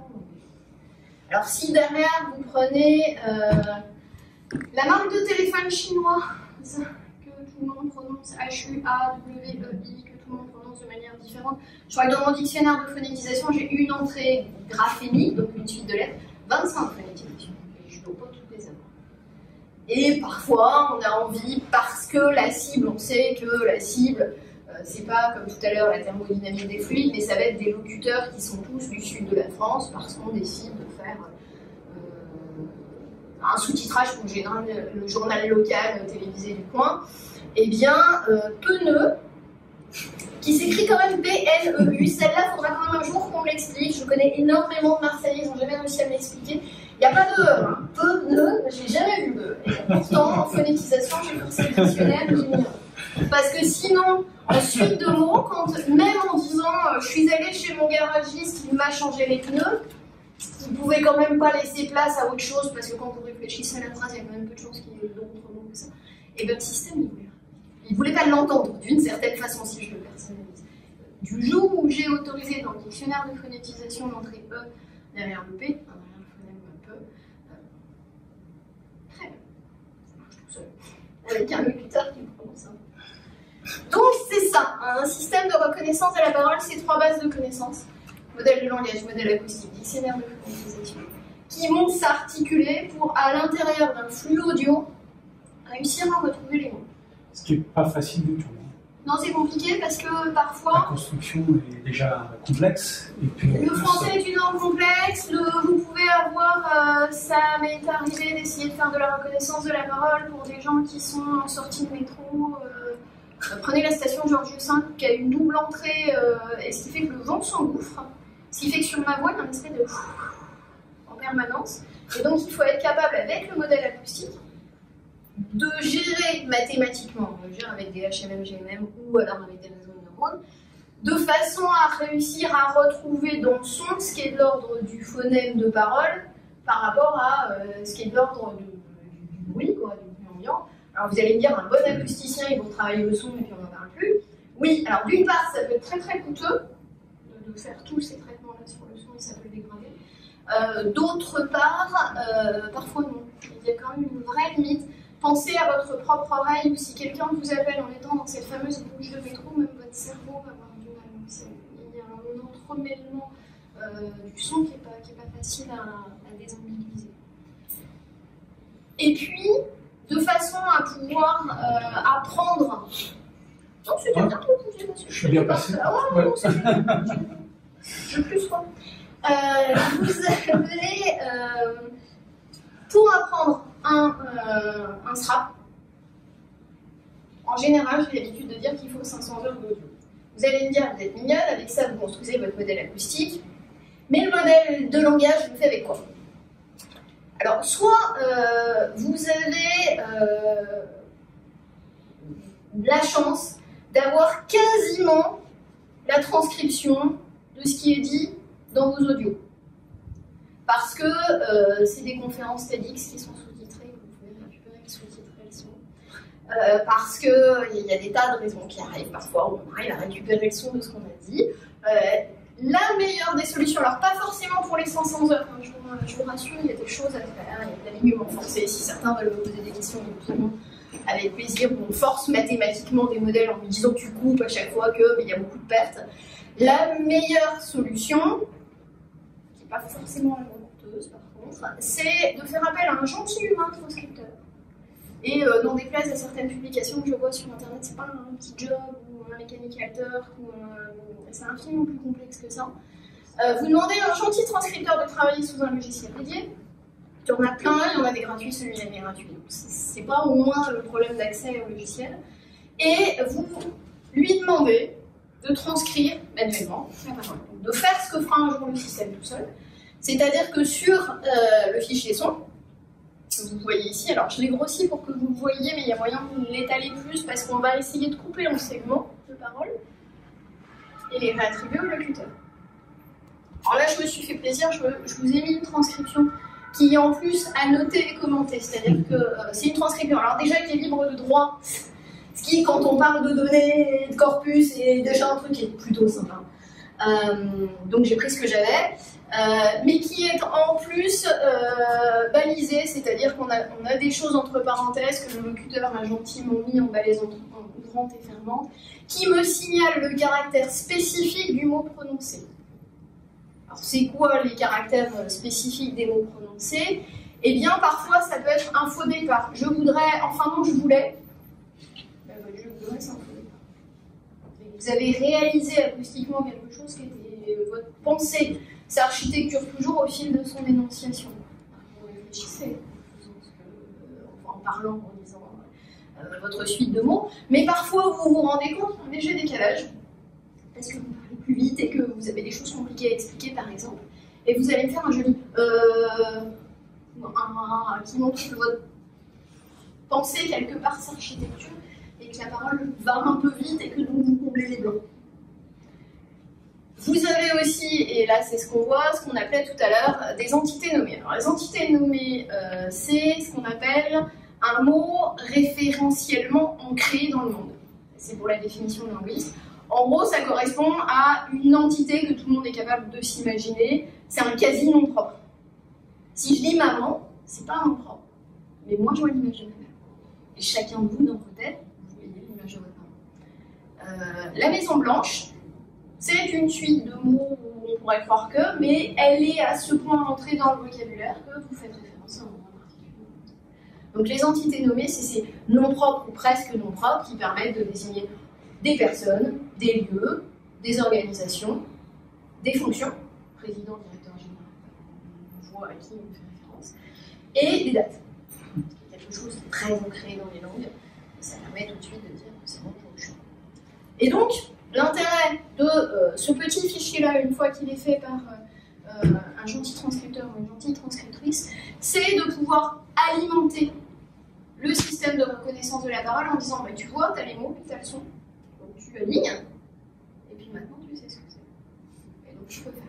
Alors si derrière vous prenez la marque de téléphone chinois, que tout le monde prononce H-U-A-W-E-I, que tout le monde prononce de manière différente. Je crois que dans mon dictionnaire de phonétisation, j'ai une entrée graphémique, donc une suite de lettres, 25 phonétisations. Et je ne dois pas toutes les avoir. Et parfois, on a envie, parce que la cible, on sait que la cible, c'est pas comme tout à l'heure la thermodynamique des fluides, mais ça va être des locuteurs qui sont tous du sud de la France, parce qu'on décide de faire un sous-titrage pour le journal local télévisé du coin. Eh bien, Peneux, qui s'écrit quand même P-N-E-U, celle-là, il faudra quand même un jour qu'on me l'explique. Je connais énormément de Marseillais, ils n'ont jamais réussi à me l'expliquer. Il n'y a pas de E, hein. Peneux, j'ai jamais vu E. Et pourtant, en phonétisation, j'ai forcé le dictionnaire, j'ai mis E. Parce que sinon, en suite de mots, même en disant je suis allé chez mon garagiste, il m'a changé les pneus, vous pouvez quand même pas laisser place à autre chose, parce que quand vous réfléchissez à la phrase, il y a quand même peu de chances qu'il y ait d'autres mots que ça. Et votre système, il voulait pas l'entendre, d'une certaine façon, si je le personnalise. Du jour où j'ai autorisé dans le dictionnaire de phonétisation l'entrée E derrière le P, derrière le phonème peu, très bien, ça marche tout seul. Avec un locuteur qui me prononce. Donc c'est ça, un système de reconnaissance de la parole, c'est 3 bases de connaissances. Modèle de langage, modèle acoustique, dictionnaire de phonétisation, qui vont s'articuler pour, à l'intérieur d'un flux audio, réussir à retrouver les mots. Ce qui n'est pas facile du tout. Non, c'est compliqué parce que parfois... La construction est déjà complexe. Et puis, le français est une langue complexe, vous pouvez avoir... ça m'est arrivé d'essayer de faire de la reconnaissance de la parole pour des gens qui sont en sortie de métro. Prenez la station Georges V qui a une double entrée, et ce qui fait que le vent s'engouffre. Ce qui fait que sur ma voix, il y a un espèce de en permanence. Et donc, il faut être capable, avec le modèle acoustique, de gérer mathématiquement, on gère avec des HMM, GMM ou alors avec des réseaux de neurones, de façon à réussir à retrouver dans le son ce qui est de l'ordre du phonème de parole par rapport à ce qui est de l'ordre du bruit, quoi, du bruit ambiant. Alors vous allez me dire, un bon acousticien, il va travailler le son et puis on n'en parle plus. Oui, alors d'une part, ça peut être très très coûteux de de faire tous ces traitements-là sur le son et ça peut le dégrader. D'autre part, parfois non. Il y a quand même une vraie limite. Pensez à votre propre oreille ou si quelqu'un vous appelle en étant dans cette fameuse bouche de métro, même votre cerveau va avoir du mal. Donc il y a un entremêlement du son qui n'est pas facile à désambiguïser. Et puis, de façon à pouvoir apprendre. Non, c'était bien trop poussé. Je suis bien passé. Ah ouais, non, c'est bien. Je plus trop. Vous avez, pour apprendre un SRAP, en général, j'ai l'habitude de dire qu'il faut 500 heures d'audio. Vous allez me dire, vous êtes mignonne, avec ça vous construisez votre modèle acoustique, mais le modèle de langage, vous le faites avec quoi? Alors, soit vous avez la chance d'avoir quasiment la transcription de ce qui est dit dans vos audios. Parce que c'est des conférences TEDx qui sont sous-titrées, vous pouvez récupérer les sous-titrés le son. Parce qu'il y a des tas de raisons qui arrivent, parfois on arrive à récupérer le son de ce qu'on a dit. La meilleure des solutions, alors pas forcément pour les 500 heures, hein, je vous rassure, il y a des choses à faire, il y a de l'alignement forcé, si certains veulent me poser des questions, évidemment, avec plaisir, on force mathématiquement des modèles en me disant que tu coupes à chaque fois qu'il y a beaucoup de pertes. La meilleure solution, qui n'est pas forcément la moins coûteuse par contre, c'est de faire appel à un gentil humain transcripteur. Et n'en déplaise à certaines publications que je vois sur internet, c'est pas un petit job ou un Mechanical Turk, c'est infiniment plus complexe que ça. Vous demandez à un gentil transcripteur de travailler sous un logiciel dédié. Il y en a plein, il y en a des gratuits, celui-là est gratuit. C'est pas au moins le problème d'accès au logiciel. Et vous lui demandez de transcrire manuellement la parole. Donc, de faire ce que fera un jour le système tout seul. C'est-à-dire que sur le fichier son, que vous voyez ici, alors je l'ai grossi pour que vous le voyiez, mais il y a moyen de l'étaler plus parce qu'on va essayer de couper en segments de parole et les réattribuer au locuteur. Alors là, je me suis fait plaisir, je vous ai mis une transcription qui est en plus à noter et commenter, c'est-à-dire que c'est une transcription, alors déjà qui est libre de droit, ce qui, quand on parle de données, de corpus, est déjà un truc qui est plutôt sympa. Donc j'ai pris ce que j'avais, mais qui est en plus balisé, c'est-à-dire qu'on a des choses entre parenthèses que le locuteur a gentiment mis en balise ouvrante et fermante, qui me signalent le caractère spécifique du mot prononcé. Alors c'est quoi les caractères spécifiques des mots prononcés? Eh bien parfois ça peut être un faux départ. Je voudrais, enfin non je voulais. Je voudrais c'est un faux départ. Vous avez réalisé acoustiquement quelque chose qui était votre pensée. C'est architecture toujours au fil de son énonciation. Vous réfléchissez en parlant, en disant votre suite de mots, mais parfois vous vous rendez compte d'un léger décalage. Parce que vous parlez plus vite et que vous avez des choses compliquées à expliquer, par exemple. Et vous allez me faire un joli qui montre que votre pensée, quelque part, s'architecture et que la parole va un peu vite et que donc vous comblez les blancs. Vous avez aussi, et là c'est ce qu'on voit, ce qu'on appelait tout à l'heure, des entités nommées. Alors les entités nommées, c'est ce qu'on appelle un mot référentiellement ancré dans le monde. C'est pour la définition de linguiste. En gros, ça correspond à une entité que tout le monde est capable de s'imaginer. C'est un quasi-nom propre. Si je dis maman, c'est pas un nom propre. Mais moi, je vois l'image de ma mère. Et chacun de vous, dans vos têtes, vous voyez l'image de votre maman. La Maison Blanche, c'est une suite de mots où on pourrait croire que, mais elle est à ce point entrée dans le vocabulaire que vous faites référence à un mot en particulier. Donc les entités nommées, c'est ces noms propres ou presque noms propres qui permettent de désigner des personnes, des lieux, des organisations, des fonctions, président, directeur général, on voit à qui on fait référence, et des dates. C'est quelque chose de très ancré dans les langues, et ça permet tout de suite de dire que c'est bon pour le choix. Et donc, l'intérêt de ce petit fichier-là, une fois qu'il est fait par un gentil transcripteur ou une gentille transcriptrice, c'est de pouvoir alimenter le système de reconnaissance de la parole en disant bah, tu vois, tu as les mots, puis tu as le son. Donc tu alignes, et puis maintenant tu sais ce que c'est. Et donc je peux faire.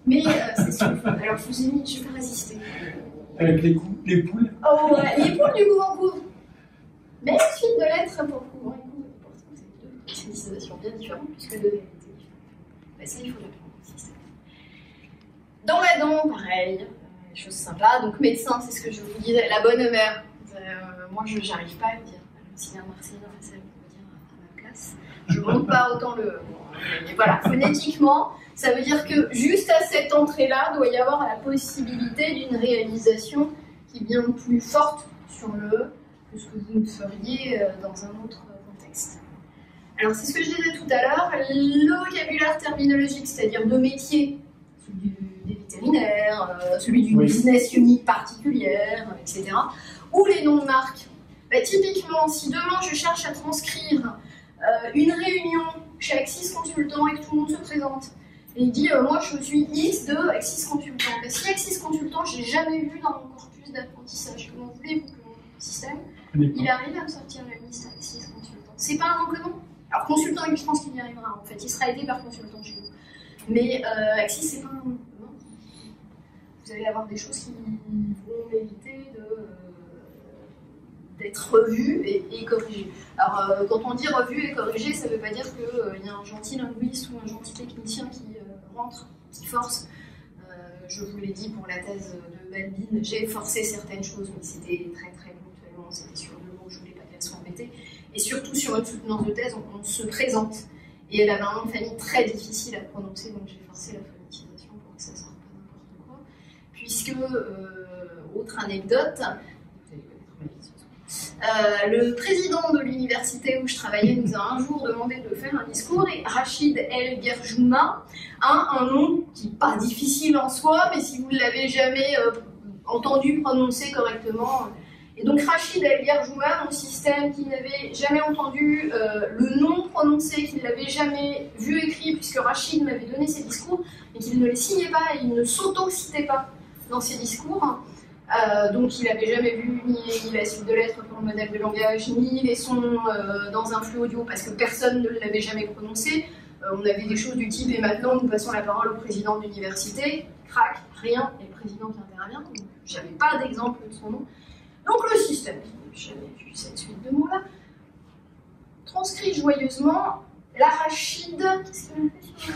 Mais c'est sûr. Alors je vous ai mis, je vais pas résister. Avec les poules. Oh ouais, les poules du coup en cours. Mais suite de lettres, pour le coup, c'est deux utilisations bien différentes, puisque deux vérités différentes. Mais ça, il faut l'apprendre au système. Dans la dent, pareil, chose sympa. Donc médecin, c'est ce que je vous disais, la bonne mère. Moi, je n'arrive pas à le dire. S'il y a un Marseillais dans la salle qui peut dire à ma place, je ne monte pas autant le... Mais voilà, phonétiquement, ça veut dire que juste à cette entrée-là, doit y avoir la possibilité d'une réalisation qui est bien plus forte sur le que ce que vous ne feriez dans un autre contexte. Alors, c'est ce que je disais tout à l'heure, le vocabulaire terminologique, c'est-à-dire de métier, celui des vétérinaires, celui d'une business unit particulière, etc., ou les noms de marques. Bah, typiquement, si demain je cherche à transcrire une réunion chez Axis Consultant et que tout le monde se présente, et il dit moi je suis X de Axis Consultant. Bah, si Axis Consultant, je n'ai jamais vu dans mon corpus d'apprentissage, comment voulez-vous que mon système il arrive à me sortir la liste Axis Consultant? C'est pas un nom commun. Alors consultant, je pense qu'il y arrivera. En fait, il sera aidé par consultant chez vous. Mais Axis, c'est pas un nom commun. Vous allez avoir des choses qui vont mériter d'être revues et corrigées. Alors, quand on dit revues et corrigées, ça ne veut pas dire qu'il y a un gentil linguiste ou un gentil technicien qui rentre, qui force. Je vous l'ai dit pour la thèse de Balbine, j'ai forcé certaines choses, mais c'était très très ponctuellement, c'était sur le mot, je ne voulais pas qu'elle soit embêtée. Et surtout sur une soutenance de thèse, on se présente. Et elle avait un nom de famille très difficile à prononcer, donc j'ai forcé la phonétisation pour que ça ne sorte pas n'importe quoi. Puisque, autre anecdote, le président de l'université où je travaillais nous a un jour demandé de faire un discours et Rachid El Gerjouma a un nom qui n'est pas difficile en soi, mais si vous ne l'avez jamais entendu prononcer correctement. Et donc Rachid El Gerjouma, mon système qui n'avait jamais entendu le nom prononcé, qui ne l'avait jamais vu écrit, puisque Rachid m'avait donné ses discours, mais qu'il ne les signait pas et il ne s'auto-citait pas dans ses discours. Donc il n'avait jamais vu ni la suite de lettres pour le modèle de langage, ni les sons dans un flux audio parce que personne ne l'avait jamais prononcé. On avait des choses du type et maintenant nous passons la parole au président de l'université, crac, rien, et le président qui intervient, donc j'avais pas d'exemple de son nom. Donc le système, qui n'a jamais vu cette suite de mots là, transcrit joyeusement l'arachide, qu'est-ce qu'il a fait sur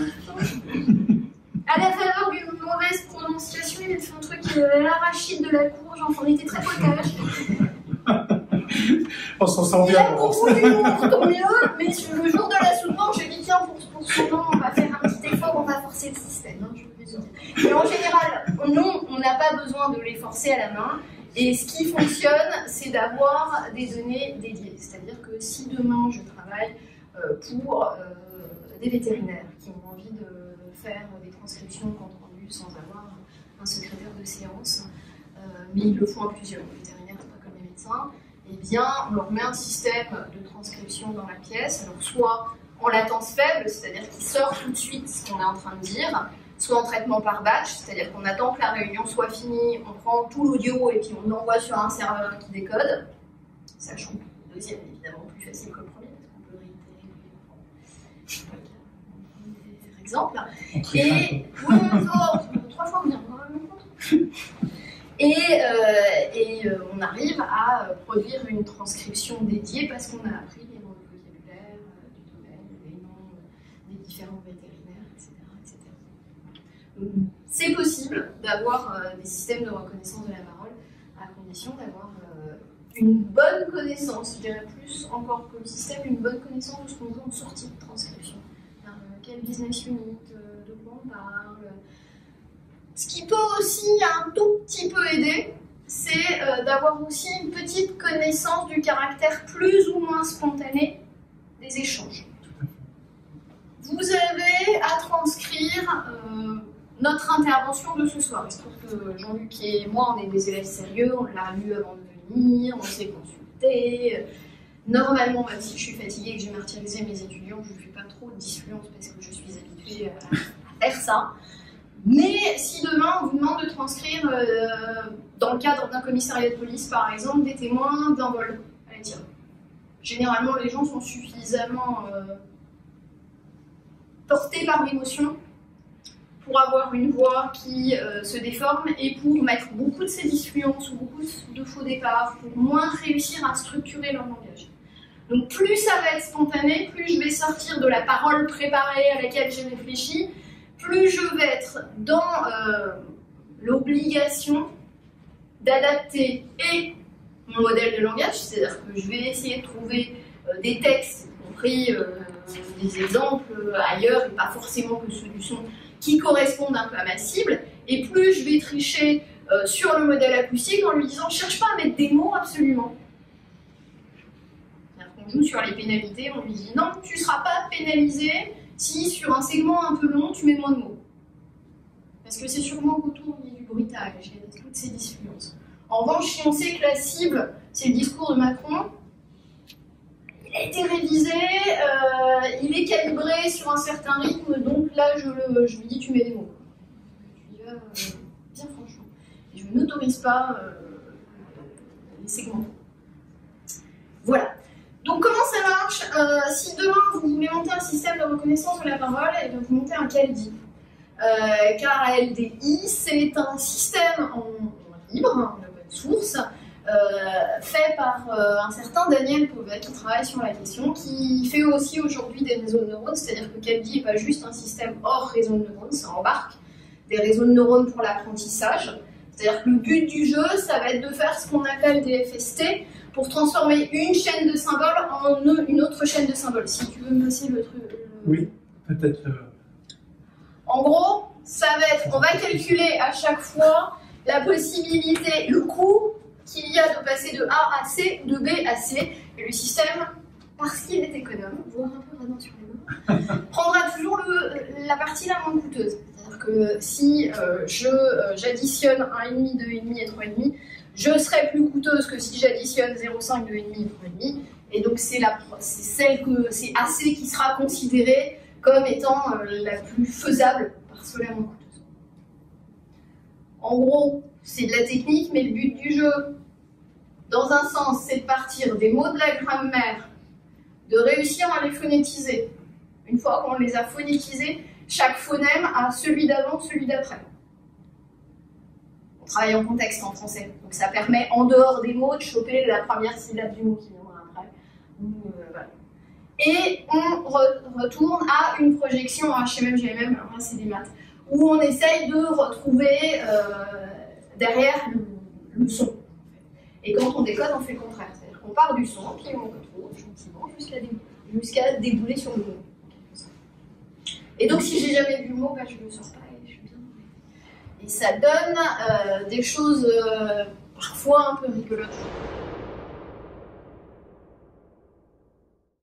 à la faveur d'une mauvaise prononciation, il a fait un truc l'arachide de la courge, enfin on était très potage. On s'en sent bien. Et pour vous, tant mieux, mais le jour de la soutenance, je dis tiens, pour ce nom, on va faire un petit effort, on va forcer le système. Hein, je vous le dis. Et en général, non, on n'a pas besoin de les forcer à la main. Et ce qui fonctionne, c'est d'avoir des données dédiées. C'est-à-dire que si demain je travaille pour des vétérinaires qui ont envie de faire des transcriptions compte rendu sans avoir un secrétaire de séance, mais ils le font à plusieurs. Les vétérinaires, c'est pas comme les médecins. Eh bien, on leur met un système de transcription dans la pièce, alors soit en latence faible, c'est-à-dire qu'il sort tout de suite ce qu'on est en train de dire, soit en traitement par batch, c'est-à-dire qu'on attend que la réunion soit finie, on prend tout l'audio et puis on l'envoie sur un serveur qui décode, sachant que le deuxième est évidemment plus facile que le premier, parce qu'on peut réitérer par exemple. Et trois fois bien, on va même compte. Et on arrive à produire une transcription dédiée parce qu'on a appris les noms de vocabulaire du domaine, les noms des différents vétérinaires, etc. etc. C'est possible d'avoir des systèmes de reconnaissance de la parole à condition d'avoir une bonne connaissance, je dirais plus encore que le système, une bonne connaissance de ce qu'on veut en sortie de transcription. Quel business unit, de quoi on parle. Ce qui peut aussi un tout petit peu aider, c'est d'avoir aussi une petite connaissance du caractère plus ou moins spontané des échanges. Vous avez à transcrire notre intervention de ce soir. Il se trouve que Jean-Luc et moi, on est des élèves sérieux, on l'a lu avant de venir, on s'est consulté. Normalement, même si je suis fatiguée et que j'ai martyrisé mes étudiants, je ne fais pas trop de disfluence parce que je suis habituée à faire ça. Mais si demain on vous demande de transcrire, dans le cadre d'un commissariat de police par exemple, des témoins d'un vol à la tire. Généralement les gens sont suffisamment portés par l'émotion pour avoir une voix qui se déforme et pour mettre beaucoup de sédifluence ou beaucoup de faux départs, pour moins réussir à structurer leur langage. Donc plus ça va être spontané, plus je vais sortir de la parole préparée à laquelle j'ai réfléchi, plus je vais être dans l'obligation d'adapter et mon modèle de langage, c'est-à-dire que je vais essayer de trouver des textes, y compris des exemples ailleurs et pas forcément que ceux du son, qui correspondent un peu à ma cible, et plus je vais tricher sur le modèle acoustique en lui disant « cherche pas à mettre des mots absolument ». On joue sur les pénalités, on lui dit « non, tu ne seras pas pénalisé si sur un segment un peu long, tu mets moins de mots ». Parce que c'est sûrement qu'autour il y a du bruitage, il y a toutes ces disfluences. En revanche, si on sait que la cible, c'est le discours de Macron, il a été révisé, il est calibré sur un certain rythme, donc là, je lui dis, tu mets des mots. Je lui dis, bien franchement. Et je n'autorise pas les segments. Voilà. Donc, comment ça marche? Si demain, vous voulez monter un système de reconnaissance de la parole, et bien, vous montez un KLDI. KLDI, c'est un système en libre, en open source, fait par un certain Daniel Pauvet qui travaille sur la question, qui fait aussi aujourd'hui des réseaux de neurones, c'est-à-dire que KLDI n'est pas juste un système hors réseau de neurones, ça embarque des réseaux de neurones pour l'apprentissage. C'est-à-dire que le but du jeu, ça va être de faire ce qu'on appelle des FST pour transformer une chaîne de symboles en une autre chaîne de symboles. Si tu veux me passer le truc. Oui, peut-être. En gros, ça va être, on va calculer à chaque fois la possibilité, le coût qu'il y a de passer de A à C, de B à C, et le système, parce qu'il est économe, voire un peu radin sur les mains, prendra toujours la partie la moins coûteuse. C'est-à-dire que si j'additionne 1,5, 2,5 et 3,5, je serai plus coûteuse que si j'additionne 0,5, 2,5 et 3,5, et donc c'est celle que c'est AC qui sera considérée comme étant la plus faisable parce que la moins coûteuse. En gros, c'est de la technique, mais le but du jeu, dans un sens, c'est de partir des mots de la grammaire, de réussir à les phonétiser. Une fois qu'on les a phonétisés, chaque phonème a celui d'avant, celui d'après. On travaille en contexte en français, donc ça permet, en dehors des mots, de choper la première syllabe du mot qui viendra après. Voilà. Et on retourne à une projection en HMM, GMM, alors là c'est des maths, où on essaye de retrouver derrière le son. Et quand on décode, on fait le contraire. C'est-à-dire qu'on part du son, puis on retrouve gentiment jusqu'à débouler sur le mot. Et donc si j'ai jamais vu le mot, je ne le sors pas et je suis bien. Et ça donne des choses parfois un peu rigolotes.